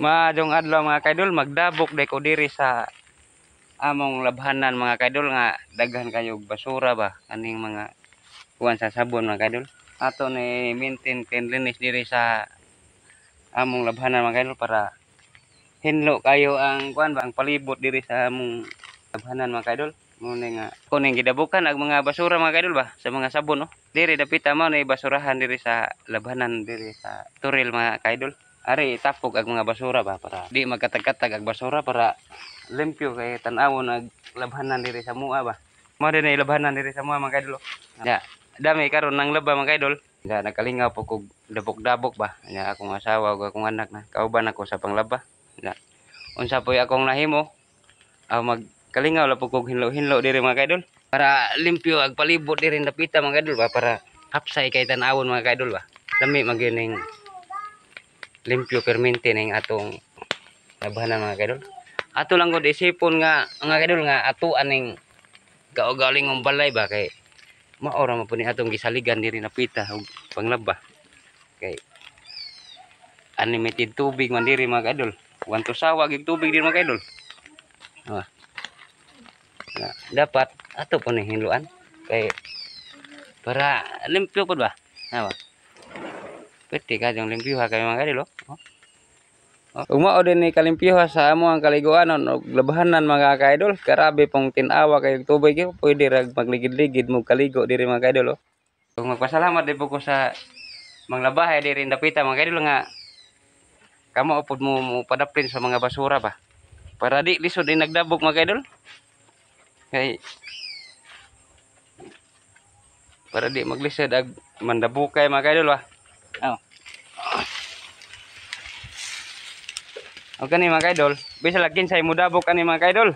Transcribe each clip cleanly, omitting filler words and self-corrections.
Maadong adlaw mga kaidol, magdabok day ko diri sa among labhanan mga kaidol nga daghan kayo basura ba kaning mga kuan sa sabon mga kaidol. Ato ni maintain cleanliness diri sa among labhanan mga kaidol para hinlo kayo ang kuan ba ang palibot diri sa among labhanan mga kaidol. Muna nga kuning gidabukan ang mga basura mga kaidol ba sa mga sabon no. Diri dapita mo na basurahan diri sa labhanan diri sa turil mga kaidol. Ari tapog ang mga basura ba para di magkatag-katag ang basura para limpyo kay tan-awon ang labhanan diri sa mua ba. Mo din ay labhanan diri sa mua mga kaidol. Ya, dami karon nang laba mga kaidol. Ya nakalingaw po kog dabok-dabok ba. Ya akong asawa ug akong anak na kauban ako sa panglaba. Ya. Unsa poy akong nahimo? Magkalingaw la po kog hinlo-hinlo diri mga kaidol para limpyo ang palibot diri napita mga kaidol ba para hapsay kay tan-awon mga kaidol ba. Lami magining limpyo permente ning atong labanan mga kaidol. Ato lang gud isipon nga mga kaidol nga ato aning kaugaling ng balay ba kay maora man pud ni atong gisaligan diri napita og panglaba. Kay unlimited tubig man diri mga kaidol. Wanto sawa gig tubig diri mga kaidol. Dapat ato po ni hinluan kay para limpyo pud ba. Ba? Pwede ka yung limpyuha kayo mga kaidol. Umao din ni kalimpyuha sa amo ang kaliguanon o labahanan mga kaidol. Karabi pong tinawa kayo tubig yun. Pwede rag magligid-ligid mo kaligo diri mga kaidol. Kung magpasalamat din po ko sa mga labahay diri dapita mga kaidol nga kamo upod mo padaplin sa mga basura ba. Para di lisod din nagdabog mga kaidol. Kay para di maglisod ag mandabukay mga kaidol ba. O kani mga kaidol, bisa lagin sa imudabok kani mga kaidol.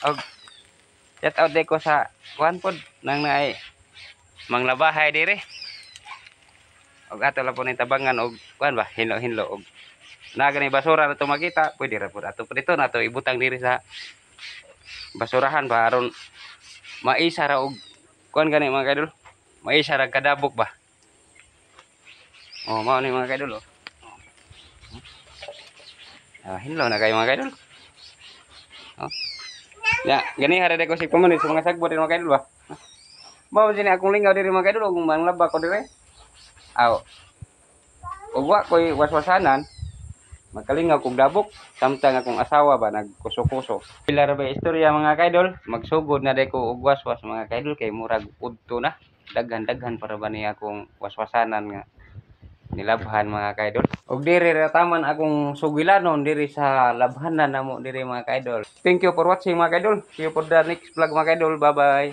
Og shout out ko sa kuan pod nang naay manglabahay diri. Og ato la po ni tabangan og kuan ba, hinlo-hinlo og nagani basura na to makita, pwede ra pod ato dito na to ibutang diri sa basurahan ba aron maisa ra og kuan gani mga kaidol. Maisa ra kadabok ba. Mao ni mga kaidol. Hinlo na kayo mga kaidol. Ya, gani hara ko si pamanit sa mga sagbot mga kaidol ba. Mao din akong lingaw diri mga kaidol ug manglaba ko diri. Ug wa koy waswasanan. Magkalingaw kog dabok samtang akong asawa ba nagkuso-kuso. Pila ra ba istorya mga kaidol? Magsugod na day ko og waswas mga kaidol kay murag udto na. Daghan-daghan para ba ni akong waswasanan nga nilabhan mga kaidol. Og diri ra taman akong sugilanon diri sa labhanan namo diri mga kaidol. Thank you for watching mga kaidol. See you for the next vlog mga kaidol. Bye bye.